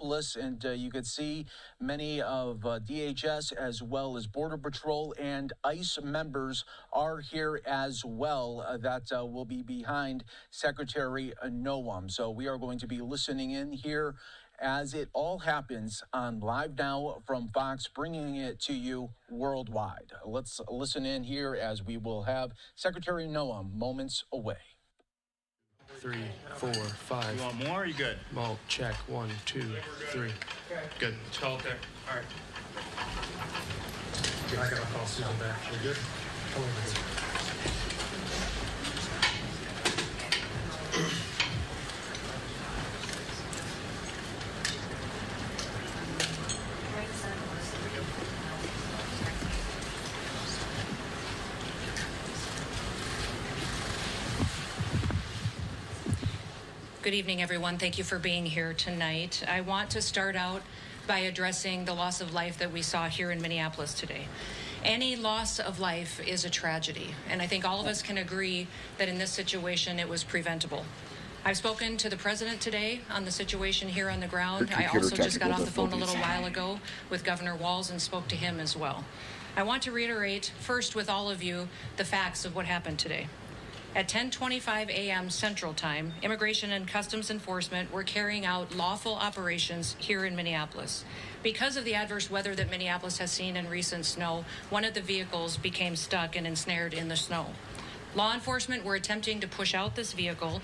Minneapolis, and you could see many of DHS as well as Border Patrol and ICE members are here as well that will be behind Secretary Noam. So we are going to be listening in here as it all happens on Live Now from Fox, bringing it to you worldwide. Let's listen in here as we will have Secretary Noam moments away. 3, 4, 5. You want more or are you good? Well, check. 1, 2, 3. Good. Let's call it there. All right. I gotta call Susan back. We good? Good evening, everyone. Thank you for being here tonight. I want to start out by addressing the loss of life that we saw here in Minneapolis today. Any loss of life is a tragedy, and I think all of us can agree that in this situation it was preventable. I've spoken to the president today on the situation here on the ground. I also just got off the phone a little while ago with Governor Walz and spoke to him as well. I want to reiterate first with all of you the facts of what happened today. At 10:25 a.m. Central Time, Immigration and Customs Enforcement were carrying out lawful operations here in Minneapolis. Because of the adverse weather that Minneapolis has seen in recent snow, one of the vehicles became stuck and ensnared in the snow. Law enforcement were attempting to push out this vehicle,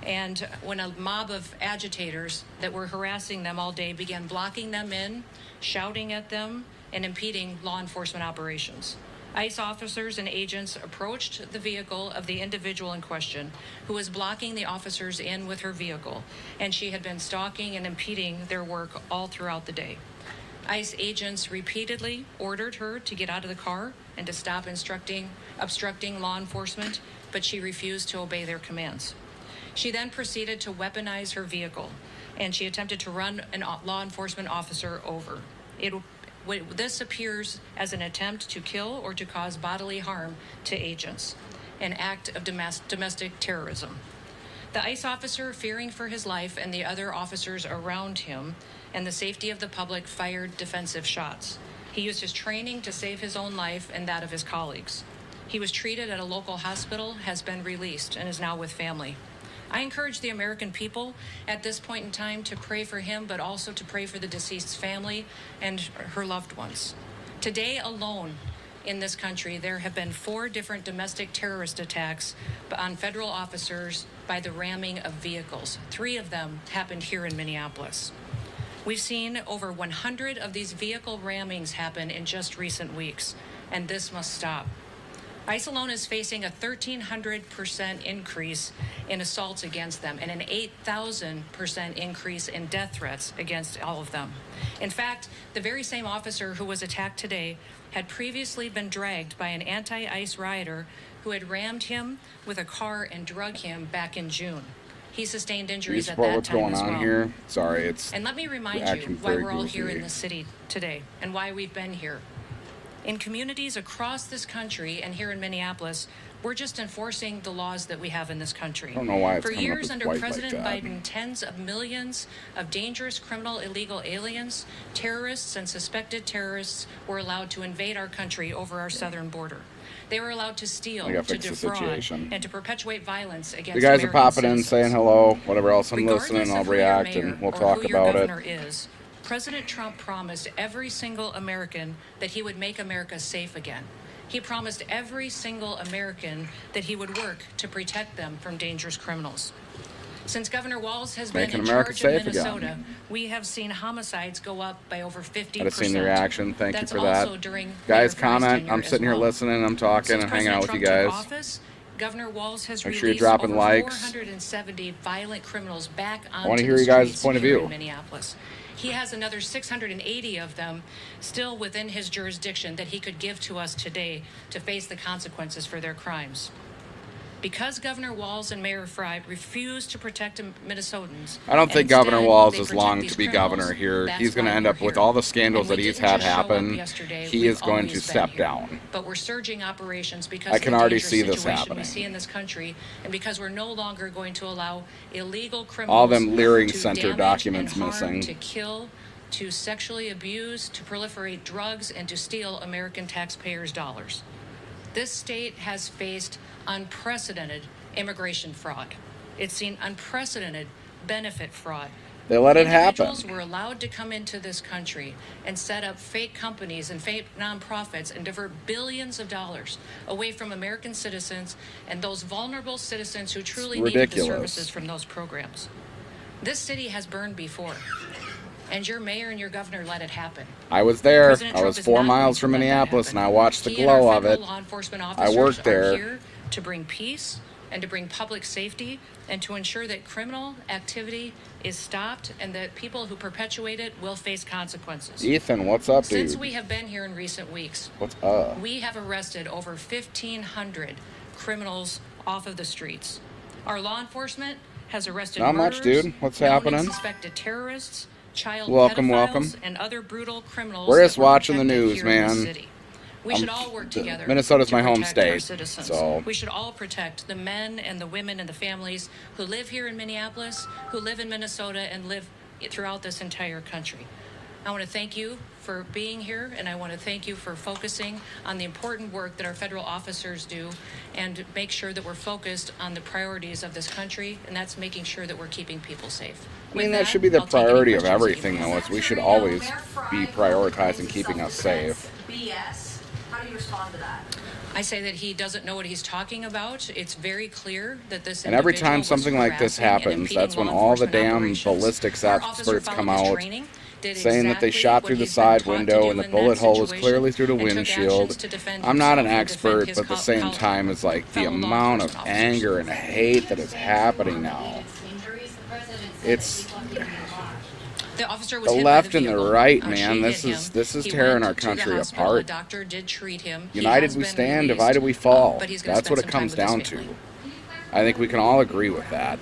and when a mob of agitators that were harassing them all day began blocking them in, shouting at them, and impeding law enforcement operations. ICE officers and agents approached the vehicle of the individual in question, who was blocking the officers in with her vehicle, and she had been stalking and impeding their work all throughout the day. ICE agents repeatedly ordered her to get out of the car and to stop obstructing law enforcement, but she refused to obey their commands. She then proceeded to weaponize her vehicle, and she attempted to run a law enforcement officer over. This appears as an attempt to kill or to cause bodily harm to agents, an act of domestic terrorism. The ICE officer, fearing for his life and the other officers around him and the safety of the public, fired defensive shots. He used his training to save his own life and that of his colleagues. He was treated at a local hospital, has been released, and is now with family. I encourage the American people at this point in time to pray for him, but also to pray for the deceased's family and her loved ones. Today alone in this country, there have been 4 different domestic terrorist attacks on federal officers by the ramming of vehicles. 3 of them happened here in Minneapolis. We've seen over 100 of these vehicle rammings happen in just recent weeks, and this must stop. ICE alone is facing a 1,300% increase in assaults against them and an 8,000% increase in death threats against all of them. In fact, the very same officer who was attacked today had previously been dragged by an anti-ICE rioter who had rammed him with a car and drug him back in June. He sustained injuries at that time as well. What's going on here? Sorry, it's and let me remind you why we're all here in this city today and why we've been here. In communities across this country and here in Minneapolis, we're just enforcing the laws that we have in this country. I don't know why it's For coming years up under as white President like that. Biden, tens of millions of dangerous criminal illegal aliens, terrorists, and suspected terrorists were allowed to invade our country over our southern border. They were allowed to steal, to defraud, and to perpetuate violence against You guys American are popping citizens. in, saying hello, whatever else I'm Regardless listening, I'll of who your react mayor and we'll or talk who your about governor it. is, President Trump promised every single American that he would make America safe again. He promised every single American that he would work to protect them from dangerous criminals. Since Governor Walz has been in charge of Minnesota, we have seen homicides go up by over 50%. I just seen the reaction. Thank you for that. Also during guys, Mayor Frey's comment. tenure I'm as sitting here well. listening. I'm talking Since and hanging out with you President Trump guys. took office, Governor Walz has Make sure you're released dropping over likes. 470 violent criminals back onto I want to hear the you guys' streets point of here view. in Minneapolis. He has another 680 of them still within his jurisdiction that he could give to us today to face the consequences for their crimes. Because Governor Walz and Mayor Frey refuse to protect Minnesotans. I don't think and Governor instead Walz they is protect long these to be criminals, governor here. that's He's going to why end we're up with here. all the scandals And that we he's didn't had just show up happen. yesterday, He we've is going to always been step here. down. But we're surging operations because I of can the already dangerous see this situation happening. we see in this country, and because we're no longer going to allow illegal criminals All them Leering to Center damage documents and harm, missing. to kill, to sexually abuse, to proliferate drugs, and to steal American taxpayers' dollars. This state has faced unprecedented immigration fraud. It's seen unprecedented benefit fraud. They let it happen. Individuals were allowed to come into this country and set up fake companies and fake nonprofits and divert billions of dollars away from American citizens and those vulnerable citizens who truly needed the services from those programs. This city has burned before, and your mayor and your governor let it happen. I was there. President I Trump was is 4 not miles going from to let that Minneapolis, and happen. I watched the He and our glow of federal it. law enforcement I officers worked are there. here to bring peace and to bring public safety and to ensure that criminal activity is stopped and that people who perpetuate it will face consequences. Ethan, what's up, dude? Since we have been here in recent weeks, What's up? we have arrested over 1,500 criminals off of the streets. Our law enforcement has arrested Not much, murderers, dude. What's known and happening? suspected terrorists, child Welcome, pedophiles, welcome. and other brutal criminals. We're just that were watching the protected news, here in this man. city. We should all work together. Minnesota's to my home protect our state, citizens. so- We should all protect the men and the women and the families who live here in Minneapolis, who live in Minnesota, and live throughout this entire country. I want to thank you for being here, and I want to thank you for focusing on the important work that our federal officers do and make sure that we're focused on the priorities of this country, and that's making sure that we're keeping people safe. I mean, With that should be the I'll take any priority of questions that you everything, may though, have. is we should always be prioritizing keeping us safe. BS. How do you respond to that? I say that he doesn't know what he's talking about. It's very clear that this And every individual time was something like this harassing and happens, impeding that's when law all the enforcement damn operations. ballistics Our officer experts come followed his out training, did saying that they exactly shot what through the he's been side taught to window do and the in bullet that hole was situation clearly through the and took windshield. actions to defend I'm not an himself and expert, defend his but at the same time, it's like the fellow law amount of enforcement officers. anger and hate that is happening now. It's The officer was the hit left by the and the vehicle. right, She man. hit This him. is He tearing went our to the country hospital. apart. A doctor did treat him. He United has we been stand, released, divided we fall. but he's gonna That's spend what it some time comes with his down to. family. I think we can all agree with that.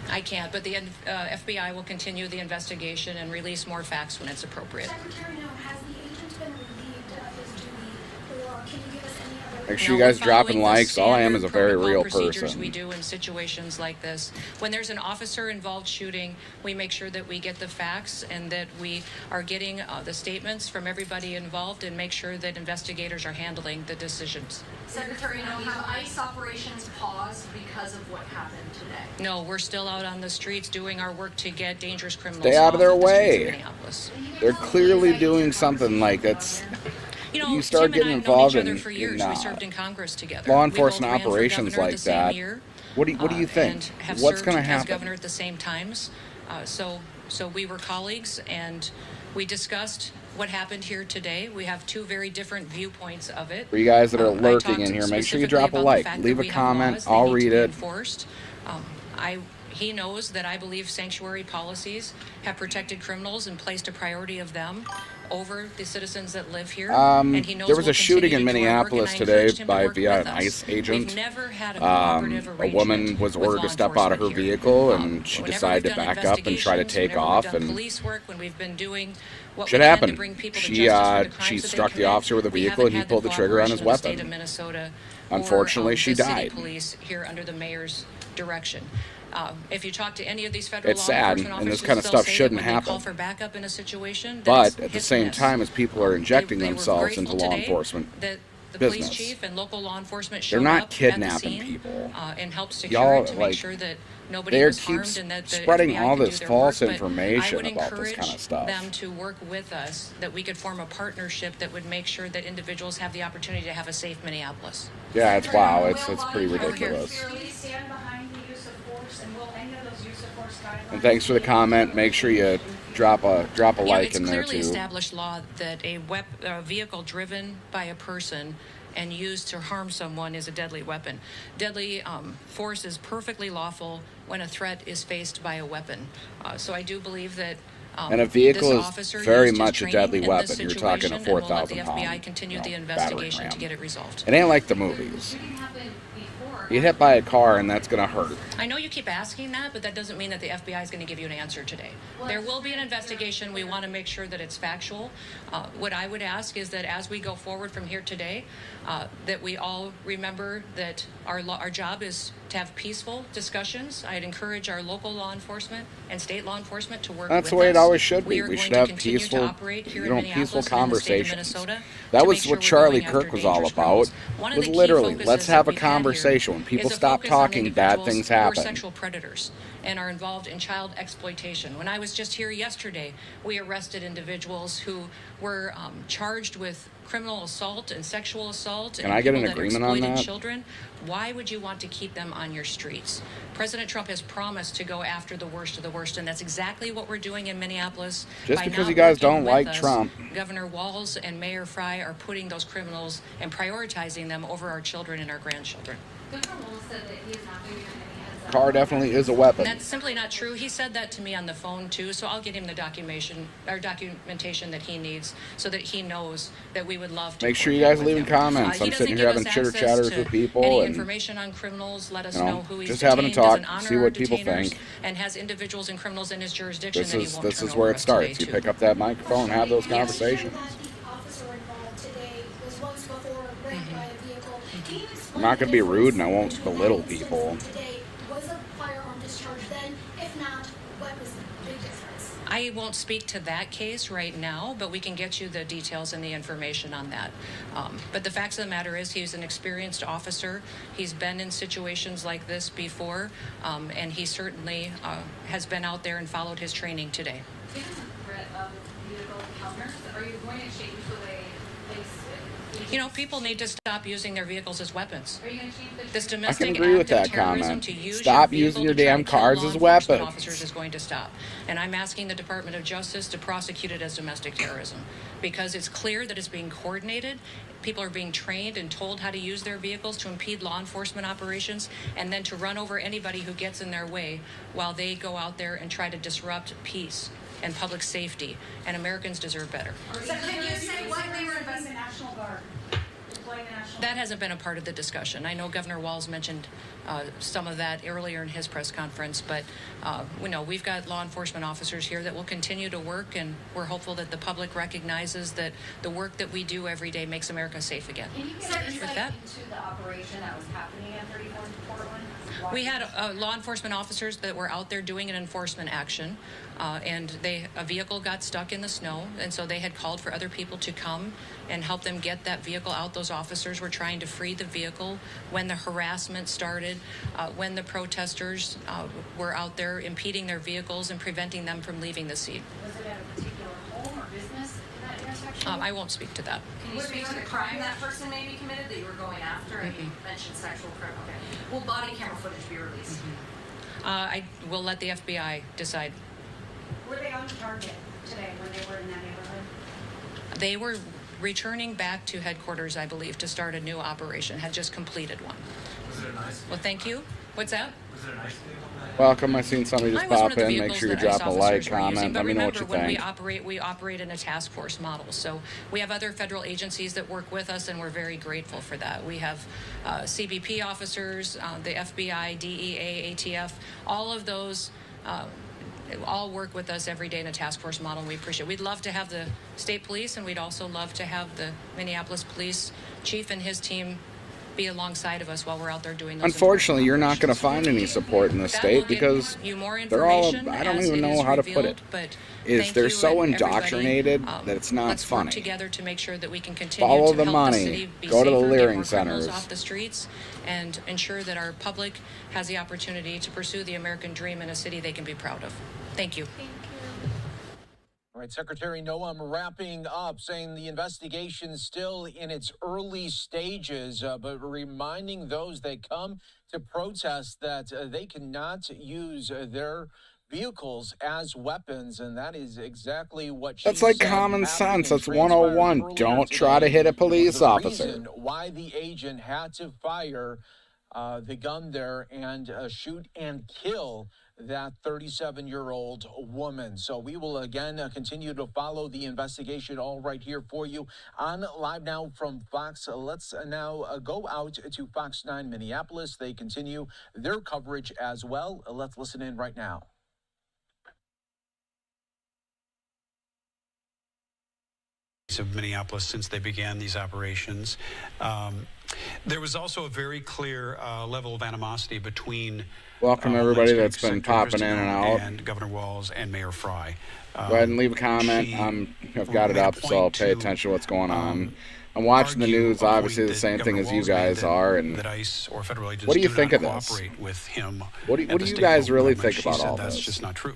I can't, but the FBI will continue the investigation and release more facts when it's appropriate. Secretary, no, has the agent been relieved of his duty, or can you give us any other? Make sure you No, guys we're dropping following the likes. All I am is a standard very protocol real procedures person. we do in situations like this. When there's an officer-involved shooting, we make sure that we get the facts and that we are getting the statements from everybody involved and make sure that investigators are handling the decisions. Secretary, no, have ICE operations paused because of what happened today? No, we're still out on the streets doing our work to get dangerous criminals Stay out of their off the streets way. of Minneapolis. They're clearly doing something like that's. You know, You start Tim getting and I have known involved each other in- for years. in, We served in Congress together. law We both enforcement ran for operations governor like the same that. year, What do you think? and have What's served going to as happen? governor at the same times. So we were colleagues, and we discussed what happened here today. We have two very different viewpoints of it. For you guys that are I lurking talked in here, make sure specifically you drop a about the like, fact leave that a we have comment. laws. They I'll need to read be it. Enforced. He knows that I believe sanctuary policies have protected criminals and placed a priority of them over the citizens that live here. And he knows There was we'll a shooting in continue to do our work, and Minneapolis I today encouraged him to by work via with an us. ICE agent. We've never had a A cooperative woman arrangement was with ordered to law step out of her enforcement here. vehicle, and she Whenever decided we've to done back up and try to investigations, take whenever off. we've done And police work, when we've been doing what shit we can happened. to bring people to She justice for the crimes she that they struck the commit, officer with a we vehicle, haven't and he had pulled the trigger on his cooperation of the state weapon. of Minnesota Unfortunately, or, she the city died. police here under the mayor's direction. If you talk to any of these federal It's law sad, enforcement and this officers, kind of they'll stuff say that shouldn't when they call happen. for backup in a situation, that But it's at the hit same and miss. time, as people are injecting They were themselves into grateful law today enforcement that the business. police chief and local law enforcement They're showed not up kidnapping at the scene, people. and helped secure Y'all, it to like, make sure that nobody they was keep harmed and that the spreading FBI all could do this their false work. But information I would about this encourage kind of stuff. them to work with us, that we could form a partnership that would make sure that individuals have the opportunity to have a safe Minneapolis. Yeah, it's wow. It's pretty Will ridiculous. we stand behind the use of force, and will any of those use of force guidelines? And thanks for the comment. Make sure you drop a You know, like it's in there clearly too. established law that a vehicle driven by a person and used to harm someone is a deadly weapon. Deadly force is perfectly lawful when a threat is faced by a weapon. So I do believe that. And a vehicle this is officer very used his much a training deadly in weapon. this You're talking a situation, and we'll let 4,000 the pound, FBI continue the battering investigation ram. to get it resolved. It ain't like the movies. Shooting happened before You hit by a car, and that's gonna hurt. I know you keep asking that, but that doesn't mean that the FBI is going to give you an answer today. There will be an investigation. We want to make sure that it's factual. What I would ask is that as we go forward from here today, that we all remember that our job is to have peaceful discussions. I'd encourage our local law enforcement and state law enforcement to work with us. That's the way it always should be. We are We going should to have continue peaceful, to operate here in peaceful Minneapolis and in the state of conversations. Minnesota That to was make sure what we're Charlie going after Kirk was all dangerous about. criminals. One of Was the key literally, focuses let's that have a we've had here conversation. When people is a stop focus on talking, bad individuals things who are happen. sexual predators and are involved in child exploitation. When I was just here yesterday, we arrested individuals who were charged with criminal assault and sexual assault. Can and I get an people that agreement on exploited that? children. Why would you want to keep them on your streets? President Trump has promised to go after the worst of the worst, and that's exactly what we're doing in Minneapolis. Just By because not you guys working don't with like us, Trump. Governor Walz and Mayor Fry are putting those criminals and prioritizing them over our children and our grandchildren. Governor Wolf said that he is not giving you any heads up. Car definitely is a weapon. And that's simply not true. He said that to me on the phone too, so I'll get him the documentation that he needs so that he knows that we would love to. Make sure you coordinate guys with leave him. comments. He I'm doesn't sitting give here us having chitter access chatters to with people any and, information on criminals. Let us you know, know who he's just having a detained, doesn't talk, honor see our what people detainers, think. and has individuals and criminals in his jurisdiction This that he is won't this turn is over where it us starts. today You to. pick up that microphone and have those You mentioned conversations. that the officer involved today was once before raped by a vehicle. Can you explain I'm not the gonna be rude and I difference won't between belittle that instance people. and today? Was a firearm discharged then? If not, what was the big difference? I won't speak to that case right now, but we can get you the details and the information on that. But the facts of the matter is he's an experienced officer. He's been in situations like this before, and he certainly has been out there and followed his training today. Given the threat of vehicle counters, are you going to change the way police? You know, people need to stop using their vehicles as weapons. Are you going to change the? This I can domestic agree with act of that terrorism comment. to use Stop your using vehicle your to try damn to kill cars law as enforcement weapons. officers is going to stop. And I'm asking the Department of Justice to prosecute it as domestic terrorism because it's clear that it's being coordinated. People are being trained and told how to use their vehicles to impede law enforcement operations and then to run over anybody who gets in their way while they go out there and try to disrupt peace and public safety. And Americans deserve better. So can you say what they were investing in National Guard? Deploying the National That hasn't been a part of the discussion. I know Governor Walz mentioned some of that earlier in his press conference, but we know we've got law enforcement officers here that will continue to work, and we're hopeful that the public recognizes that the work that we do every day makes America safe again. Can you get With insight that, into the operation that was happening at 34th Portland? we had law enforcement officers that were out there doing an enforcement action, and a vehicle got stuck in the snow, and so they had called for other people to come and help them get that vehicle out. Those officers were trying to free the vehicle when the harassment started, when the protesters were out there impeding their vehicles and preventing them from leaving the scene. Was it at a particular home or business in that intersection? I won't speak to that. Can you speak to the crime that person may be committed that you were going after? And you mentioned sexual crime. Okay. Will body camera footage be released? I will let the FBI decide. Were they on target today when they were in that neighborhood? They were returning back to headquarters, I believe, to start a new operation, had just completed one. Was it a nice? Well, thank you. What's that? Was it a nice vehicle? Welcome. I seen somebody just I was one pop of the in. Make vehicles sure you that ICE drop a like, officers were using, comment. but Let me know what remember, you when think. we operate in a task force model. So we have other federal agencies that work with us, and we're very grateful for that. We have CBP officers, the FBI, DEA, ATF, all of those. All work with us every day in a task force model, and we appreciate it. We'd love to have the state police, and we'd also love to have the Minneapolis police chief and his team be alongside of us while we're out there doing those. Unfortunately, you're not going to enforcement find any support in the operations. That will state give because you more they're all, information I don't as even it know is how to put revealed, it. but Is thank they're you so and everybody. indoctrinated that it's not Let's funny. work together to make sure that we can continue Follow to the help money. the city be Go to the safer, get Leering more criminals centers. off the streets, and ensure that our public has the opportunity to pursue the American dream in a city they can be proud of. Thank you. Thank you. All right, Secretary Noam wrapping up, saying the investigation is still in its early stages, but reminding those that come to protest that they cannot use their vehicles as weapons, and that is exactly what she That's like said common happened sense. and That's 101. transpired Don't earlier try to today hit a was police the officer. reason why the agent had to fire the gun there and shoot and kill that 37-year-old woman. So we will again continue to follow the investigation all right here for you on Live Now from Fox. Let's now go out to Fox 9 Minneapolis. They continue their coverage as well. Let's listen in right now. Of Minneapolis since they began these operations. There was also a very clear level of animosity between welcome everybody that's been popping in and out, and Governor Walz and Mayor Fry. Go ahead and leave a comment. I've got it up, so I'll pay attention to what's going on. I'm watching the news, obviously the same thing as you guys are. And that ICE or federal agents what do you think of this? With him. What do you guys really think about all this? this? That's just not true.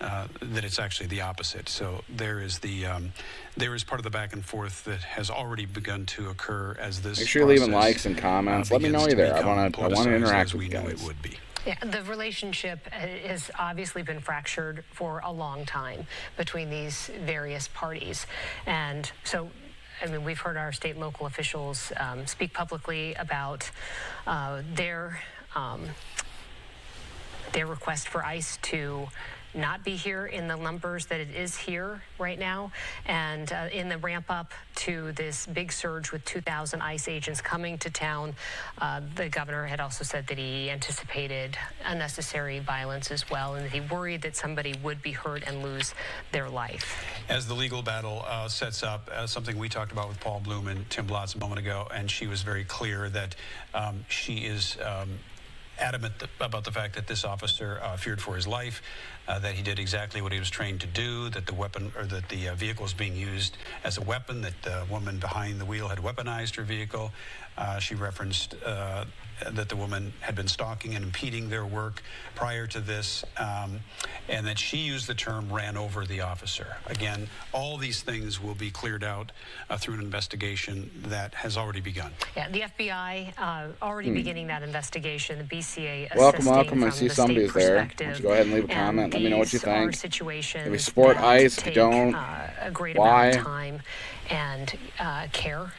That it's actually the opposite. So there is part of the back and forth that has already begun to occur as this. Make sure you're leaving likes and comments. Let me know you're there. I want to interact with you guys. It would be. Yeah, the relationship has obviously been fractured for a long time between these various parties, and so. I mean, we've heard our state and local officials speak publicly about their request for ICE to not be here in the numbers that it is here right now, and in the ramp up to this big surge with 2,000 ICE agents coming to town. The governor had also said that he anticipated unnecessary violence as well, and that he worried that somebody would be hurt and lose their life. As the legal battle sets up, something we talked about with Paul Bloom and Tim Blotz a moment ago, and she was very clear that she is adamant about the fact that this officer feared for his life, that he did exactly what he was trained to do, that the weapon or that the vehicle was being used as a weapon, that the woman behind the wheel had weaponized her vehicle. She referenced that the woman had been stalking and impeding their work prior to this, and that she used the term ran over the officer. Again, all these things will be cleared out through an investigation that has already begun. Yeah, the FBI already beginning that investigation. The BCA welcome. I see somebody's there. Why don't you go ahead and leave a comment. Let me know what you think. If you support ICE, if you don't, a great why? amount of time and care.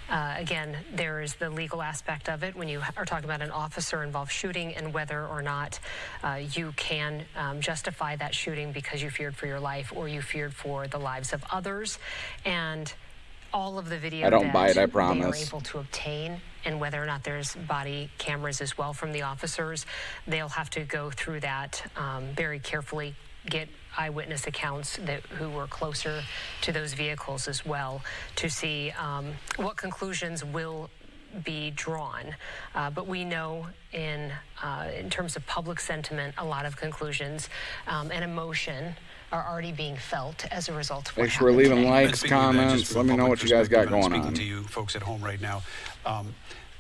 Again, there is the legal aspect of it when you are talking about an officer-involved shooting and whether or not you can justify that shooting because you feared for your life or you feared for the lives of others. And all of the video I don't buy it, I promise. they are able to obtain, and whether or not there's body cameras as well from the officers, they'll have to go through that very carefully, get eyewitness accounts who were closer to those vehicles as well to see what conclusions will be drawn. But we know in terms of public sentiment, a lot of conclusions and emotion are already being felt as a result of what Make sure we're leaving today. likes, comments. Let me know what you guys got going on. Speaking to you folks at home right now,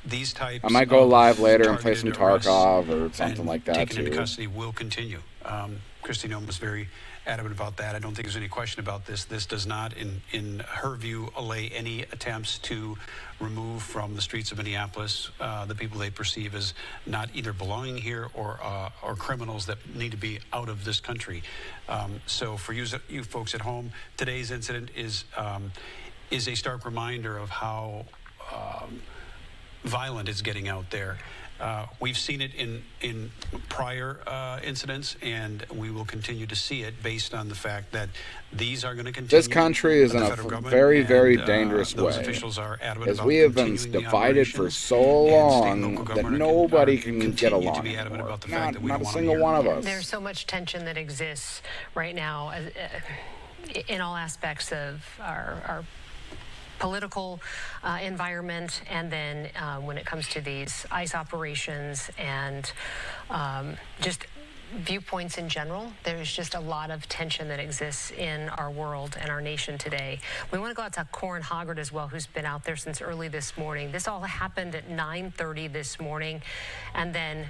these types I might go live later and play targeted some Tarkov or something and like that taken too. into custody will continue. Kristi Noem was very adamant about that. I don't think there's any question about this. This does not, in her view, allay any attempts to remove from the streets of Minneapolis the people they perceive as not either belonging here or criminals that need to be out of this country. So for you folks at home, today's incident is a stark reminder of how violent it's getting out there. We've seen it in prior incidents, and we will continue to see it based on the fact that these are going to continue. This country is in a very, very dangerous way, as we have been divided for so long that nobody can get along anymore. Not a single one of us. There's so much tension that exists right now in all aspects of our political environment, and then when it comes to these ICE operations and just viewpoints in general, there's just a lot of tension that exists in our world and our nation today. We want to go out to Corin Hoggard as well, who's been out there since early this morning. This all happened at 9:30 this morning, and then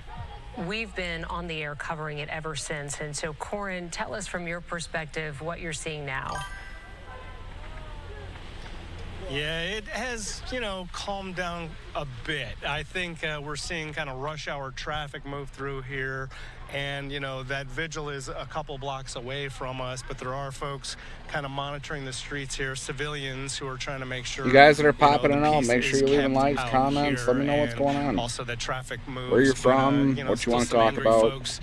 we've been on the air covering it ever since. And so, Corin, tell us from your perspective what you're seeing now. Yeah, it has, calmed down a bit. I think we're seeing kind of rush hour traffic move through here. And, you know, that vigil is a couple blocks away from us, but there are folks kind of monitoring the streets here, civilians who are trying to make sure. You guys that are popping in out, make sure you're leaving likes, comments. Let me know what's going on. Also, that traffic moves. Where you're from, you know, what you want to talk about. Folks,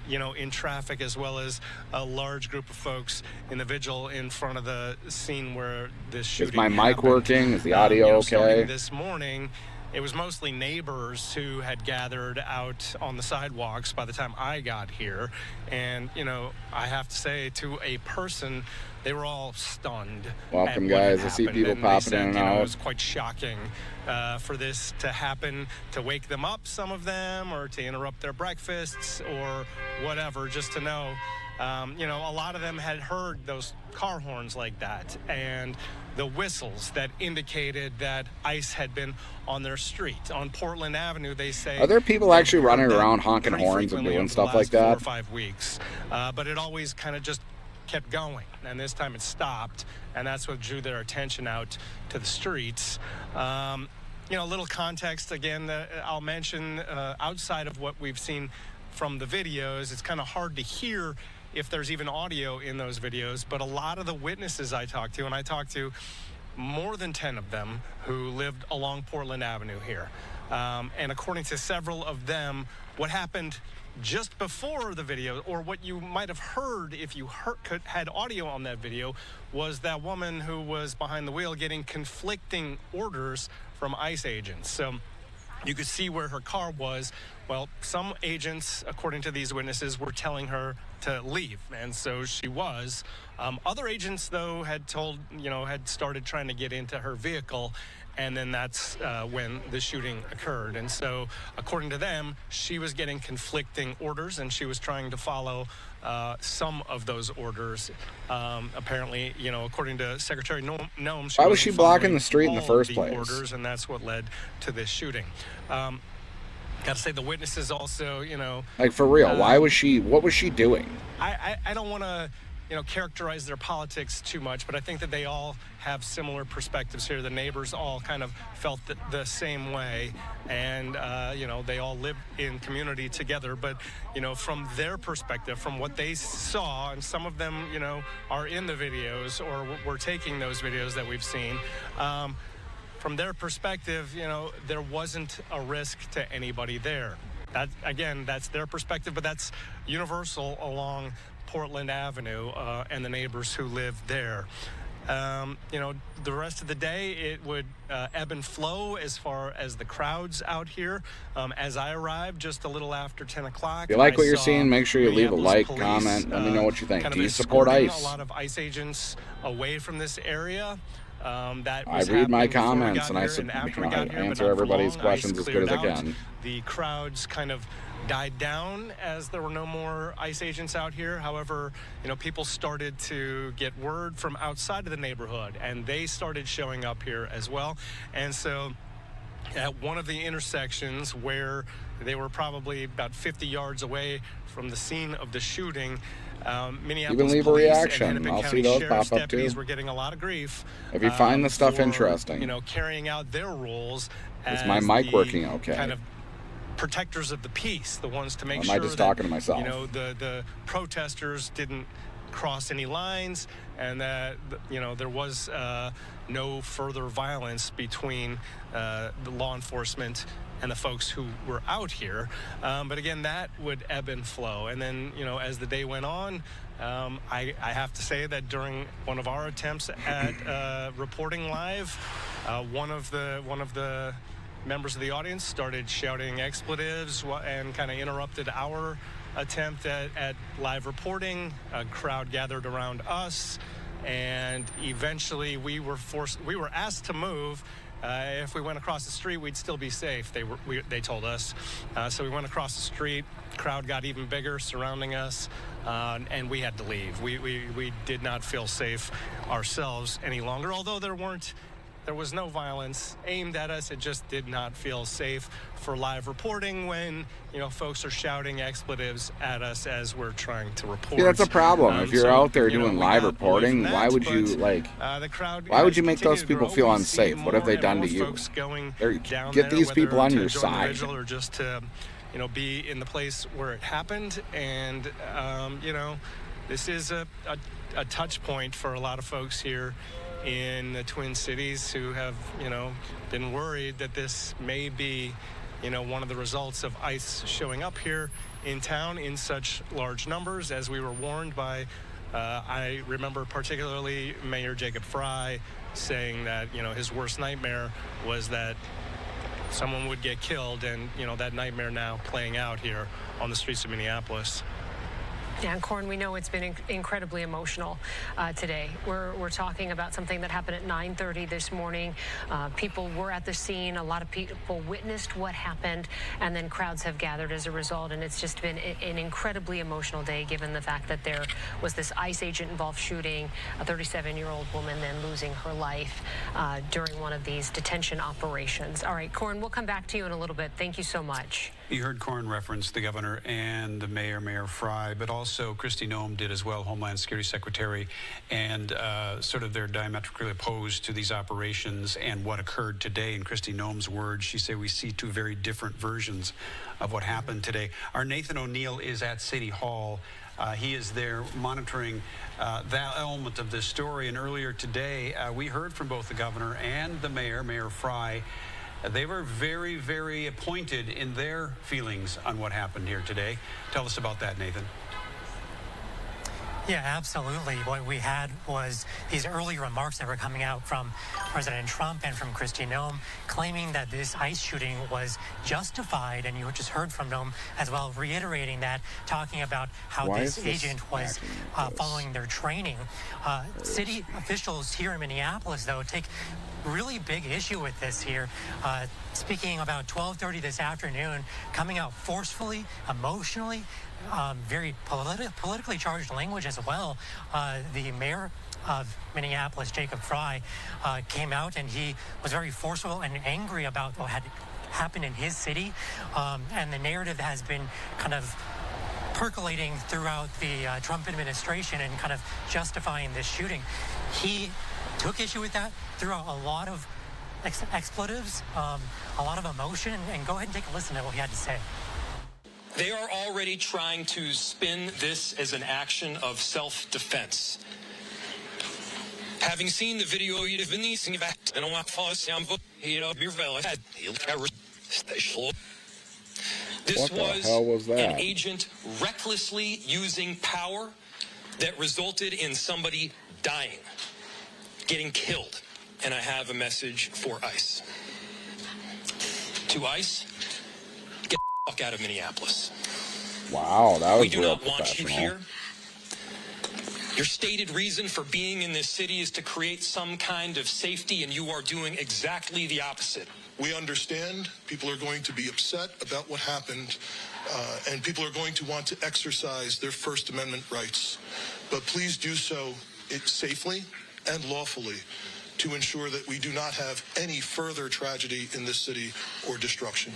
you know, in traffic, as well as a large group of folks in the vigil in front of the scene where this shooting happened. Is my mic working? Is the audio okay? Starting this morning, it was mostly neighbors who had gathered out on the sidewalks by the time I got here. And, you know, I have to say, to a person, they were all stunned. Welcome, guys. I see people popping in and out. It was quite shocking for this to happen, to wake them up, some of them, or to interrupt their breakfasts or whatever, just to know. You know, a lot of them had heard those car horns like that and the whistles that indicated that ICE had been on their street. On Portland Avenue, they say... Are there people actually running around honking horns and doing stuff like that? 4 or 5 weeks. But it always kind of just kept going. And this time it stopped. And that's what drew their attention out to the streets. You know, a little context, again, I'll mention outside of what we've seen from the videos, it's kind of hard to hear if there's even audio in those videos, but a lot of the witnesses I talked to, and I talked to more than 10 of them who lived along Portland Avenue here. And according to several of them, what happened just before the video, or what you might have heard if you had audio on that video, was that woman who was behind the wheel getting conflicting orders from ICE agents. So you could see where her car was. Well, some agents, according to these witnesses, were telling her to leave, and so she was. Other agents, though, had started trying to get into her vehicle, and then that's when the shooting occurred. And so, according to them, she was getting conflicting orders, and she was trying to follow some of those orders. Apparently, you know, according to Secretary Noem, why was she blocking the street in the first place? Orders, and that's what led to this shooting. Got to say, the witnesses also, you know, like, for real, why was she? What was she doing? I don't want to, you know, characterize their politics too much, but I think that they all have similar perspectives here. The neighbors all kind of felt the same way, and you know, they all live in community together. But, you know, from their perspective, from what they saw, and some of them, you know, are in the videos or were taking those videos that we've seen. From their perspective, you know, there wasn't a risk to anybody there. That, again, that's their perspective, but that's universal along Portland Avenue and the neighbors who live there. You know, the rest of the day, it would ebb and flow as far as the crowds out here. As I arrived just a little after 10 o'clock. If you like what you're seeing, make sure you leave a like, comment, let me know what you think. Do you support ICE? A lot of ICE agents away from this area. I read my comments, and I answer everybody's questions as good as I can. The crowds kind of died down as there were no more ICE agents out here. However, you know, people started to get word from outside of the neighborhood, and they started showing up here as well. And so at one of the intersections where they were probably about 50 yards away from the scene of the shooting, Minneapolis leave a police reaction. and I'll County see those Sheriff's pop up too. Were getting a lot of grief. If you find the stuff interesting, you know, carrying out their roles as is my mic working okay? Kind of protectors of the peace, the ones to make sure that, just talking to myself? You know, the protesters didn't cross any lines, and that, you know, there was no further violence between the law enforcement and the folks who were out here. But again, that would ebb and flow. And then, you know, as the day went on, I have to say that during one of our attempts at reporting live, one of the members of the audience started shouting expletives and kind of interrupted our attempt at live reporting. A crowd gathered around us, and eventually we were asked to move. If we went across the street, we'd still be safe, they told us. So we went across the street. Crowd got even bigger surrounding us, and we had to leave. We did not feel safe ourselves any longer, although there was no violence aimed at us. It just did not feel safe for live reporting when, you know, folks are shouting expletives at us as we're trying to report. Yeah, that's a problem. If you're out there doing live reporting, why would you why would you make those people feel unsafe? What have they done to you? Get these people on your side. Or just to, be in the place where it happened. And, this is a touch point for a lot of folks here in the Twin Cities who have, been worried that this may be, one of the results of ICE showing up here in town in such large numbers, as we were warned by, I remember particularly Mayor Jacob Frey saying that, his worst nightmare was that someone would get killed, and, that nightmare now playing out here on the streets of Minneapolis. Yeah, and Corn, we know it's been incredibly emotional today. We're talking about something that happened at 9:30 this morning. People were at the scene. A lot of people witnessed what happened, and then crowds have gathered as a result. And it's just been an incredibly emotional day, given the fact that there was this ICE agent-involved shooting, a 37-year-old woman then losing her life during one of these detention operations. All right, Corn, we'll come back to you in a little bit. Thank you so much. You heard Corn reference the governor and the mayor, Mayor Frey, but also Kristi Noem did as well, Homeland Security Secretary, and sort of they're diametrically opposed to these operations and what occurred today. In Kristi Noem's words, she said we see two very different versions of what happened today. Our Nathan O'Neill is at City Hall. He is there monitoring that element of this story. And earlier today, we heard from both the governor and the mayor, Mayor Frey. They were very, very pointed in their feelings on what happened here today. Tell us about that, Nathan. Yeah, absolutely. What we had was these early remarks that were coming out from President Trump and from Kristi Noem, claiming that this ICE shooting was justified. And you just heard from Noem as well, reiterating that, talking about how this agent was following their training. City officials here in Minneapolis, though, take really big issue with this here. Speaking about 12:30 this afternoon, coming out forcefully, emotionally, very politically charged language as well. The mayor of Minneapolis, Jacob Frey, came out and he was very forceful and angry about what had happened in his city. And the narrative has been kind of percolating throughout the Trump administration and kind of justifying this shooting. He took issue with that, threw out a lot of expletives, a lot of emotion, and go ahead and take a listen to what he had to say. They are already trying to spin this as an action of self-defense. Having seen the video, this was an agent recklessly using power that resulted in somebody dying, getting killed. And I have a message for ICE. To ICE, get the fuck out of Minneapolis. Wow, that was We do not want you here. Your stated reason for being in this city is to create some kind of safety, and you are doing exactly the opposite. We understand people are going to be upset about what happened, and people are going to want to exercise their First Amendment rights. But please do so safely and lawfully to ensure that we do not have any further tragedy in this city or destruction.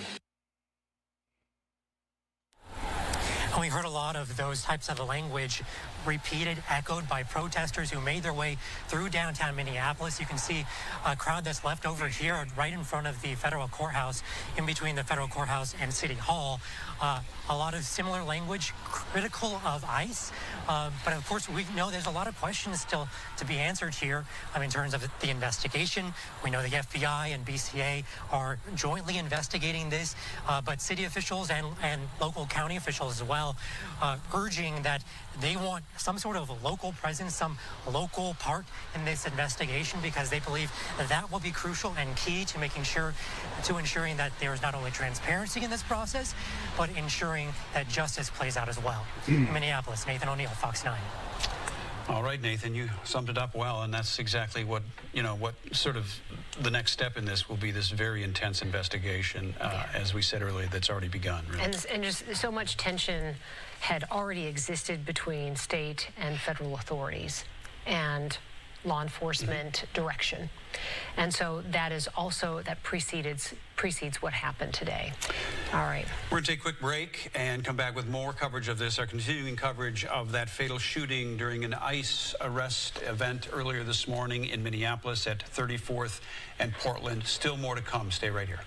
And we heard a lot of those types of language repeated, echoed by protesters who made their way through downtown Minneapolis. You can see a crowd that's left over here right in front of the federal courthouse, in between the federal courthouse and City Hall. A lot of similar language critical of ICE. But of course, we know there's a lot of questions still to be answered here in terms of the investigation. We know the FBI and BCA are jointly investigating this, but city officials and local county officials as well, urging that they want some sort of local presence, some local part in this investigation, because they believe that will be crucial and key to ensuring that there is not only transparency in this process, but ensuring that justice plays out as well. In Minneapolis, Nathan O'Neill, Fox 9. All right, Nathan, you summed it up well, and that's exactly what sort of the next step in this will be, this very intense investigation, as we said earlier, that's already begun. Really. And just so much tension had already existed between state and federal authorities and law enforcement direction. And so that is also, that precedes what happened today. All right. We're going to take a quick break and come back with more coverage of this, our continuing coverage of that fatal shooting during an ICE arrest event earlier this morning in Minneapolis at 34th and Portland. Still more to come. Stay right here.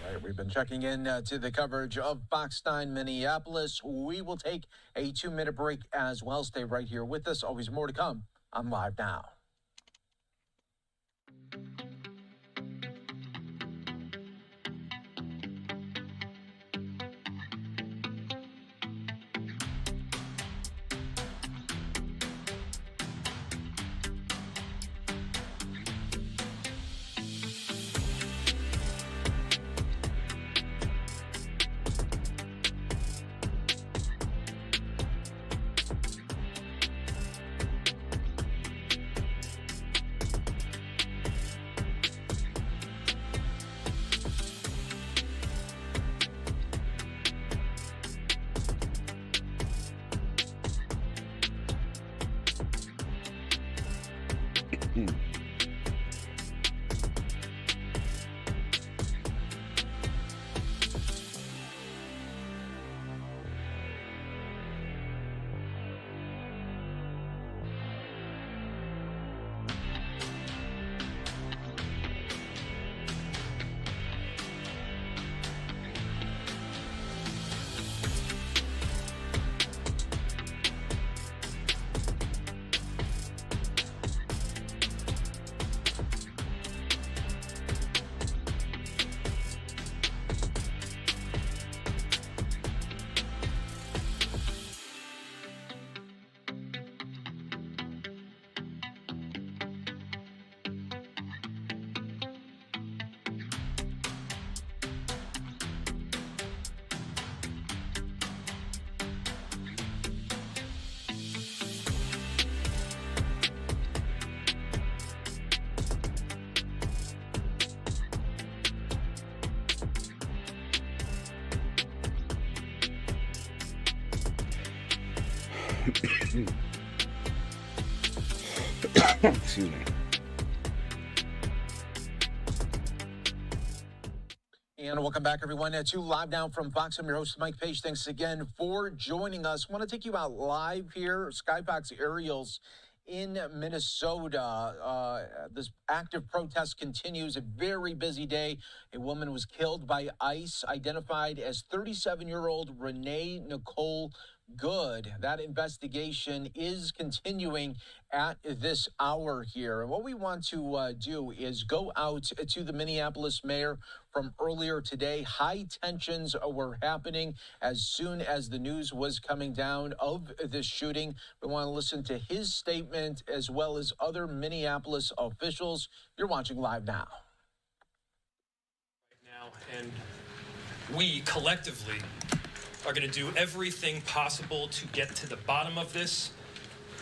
All right, we've been checking in to the coverage of Fox 9 Minneapolis. We will take a 2-minute break as well. Stay right here with us. Always more to come on Live Now. Excuse me. And welcome back, everyone, to Live Now from Fox. I'm your host, Mike Page. Thanks again for joining us. I want to take you out live here, Skybox Aerials in Minnesota. This active protest continues. A very busy day. A woman was killed by ICE, identified as 37-year-old Renee Nicole Good. That investigation is continuing at this hour here. And what we want to do is go out to the Minneapolis mayor from earlier today. High tensions were happening as soon as the news was coming down of this shooting. We want to listen to his statement as well as other Minneapolis officials. You're watching Live Now. And we collectively are going to do everything possible to get to the bottom of this,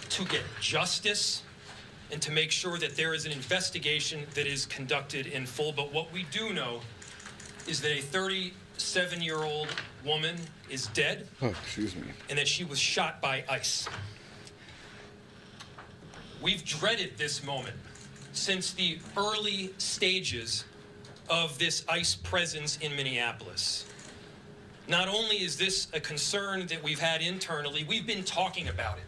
to get justice, and to make sure that there is an investigation that is conducted in full. But what we do know is that a 37-year-old woman is dead. Oh, excuse me. And that she was shot by ICE. We've dreaded this moment since the early stages of this ICE presence in Minneapolis. Not only is this a concern that we've had internally, we've been talking about it.